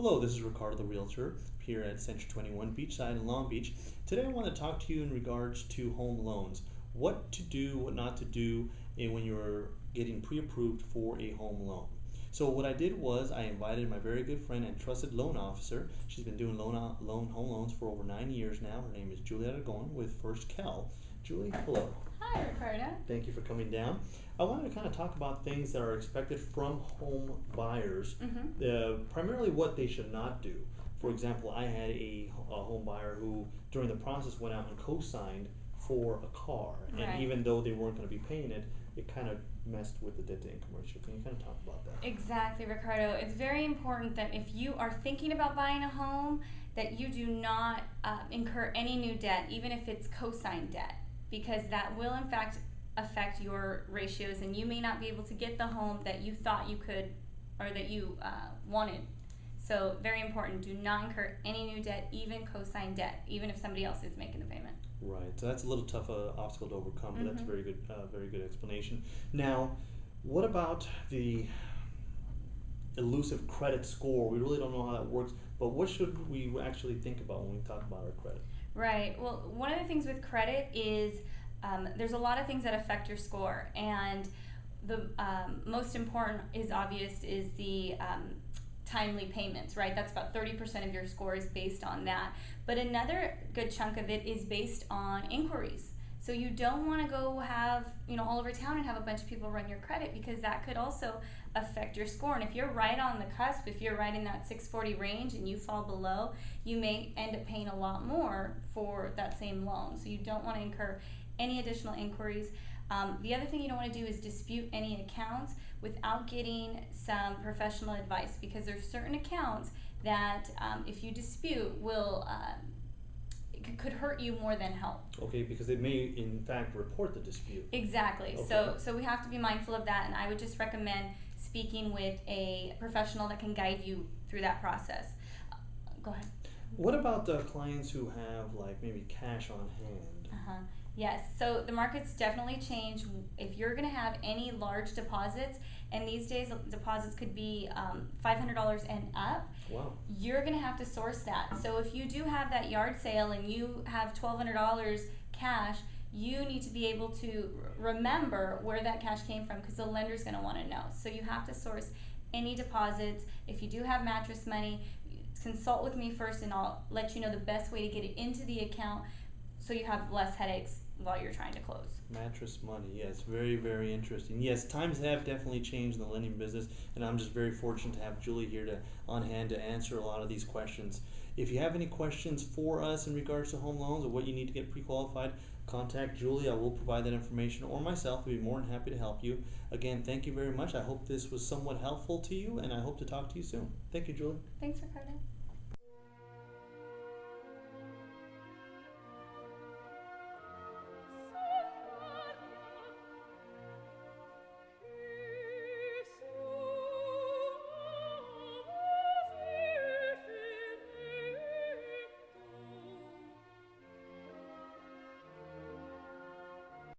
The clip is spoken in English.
Hello, this is Ricardo the Realtor here at Century 21 Beachside in Long Beach. Today I want to talk to you in regards to home loans. What to do, what not to do when you're getting pre-approved for a home loan. So what I did was I invited my very good friend and trusted loan officer. She's been doing home loans for over 9 years now. Her name is Julie Aragon with First Cal. Julie, hello. Hi, Ricardo. Thank you for coming down. I wanted to kind of talk about things that are expected from home buyers, primarily what they should not do. For example, I had a home buyer who, during the process, went out and co-signed for a car, and even though they weren't going to be paying it, it kind of messed with the debt-to-income ratio. Can you kind of talk about that? Exactly, Ricardo. It's very important that if you are thinking about buying a home, that you do not incur any new debt, even if it's co-signed debt, because that will in fact affect your ratios, and you may not be able to get the home that you thought you could or that you wanted. So very important, do not incur any new debt, even co-signed debt, even if somebody else is making the payment. Right, so that's a little tough obstacle to overcome, but that's a very good explanation. Now, what about the elusive credit score? We really don't know how that works, but what should we actually think about when we talk about our credit? Right, well, one of the things with credit is there's a lot of things that affect your score, and the most important is the timely payments, right? That's about 30% of your score is based on that. But another good chunk of it is based on inquiries. So you don't want to go have, all over town and have a bunch of people run your credit, because that could also affect your score. And if you're right on the cusp, if you're right in that 640 range and you fall below, you may end up paying a lot more for that same loan. So you don't want to incur any additional inquiries. The other thing you don't want to do is dispute any accounts without getting some professional advice, because there's certain accounts that if you dispute will could hurt you more than help. Okay, because they may in fact report the dispute. Exactly. Okay. So we have to be mindful of that, and I would just recommend speaking with a professional that can guide you through that process. Go ahead. What about the clients who have maybe cash on hand? Yes, so the market's definitely changed. If you're going to have any large deposits, and these days deposits could be $500 and up, wow, you're going to have to source that. So if you do have that yard sale and you have $1,200 cash, you need to be able to remember where that cash came from, because the lender's going to want to know. So you have to source any deposits. If you do have Mattress Money, consult with me first, and I'll let you know the best way to get it into the account so you have less headaches while you're trying to close. Mattress Money, yes, very, very interesting. Yes, times have definitely changed in the lending business, and I'm just very fortunate to have Julie here on hand to answer a lot of these questions. If you have any questions for us in regards to home loans or what you need to get pre-qualified, contact Julie. I will provide that information, or myself. We'll be more than happy to help you. Again, thank you very much. I hope this was somewhat helpful to you, and I hope to talk to you soon. Thank you, Julie. Thanks, Ricardo.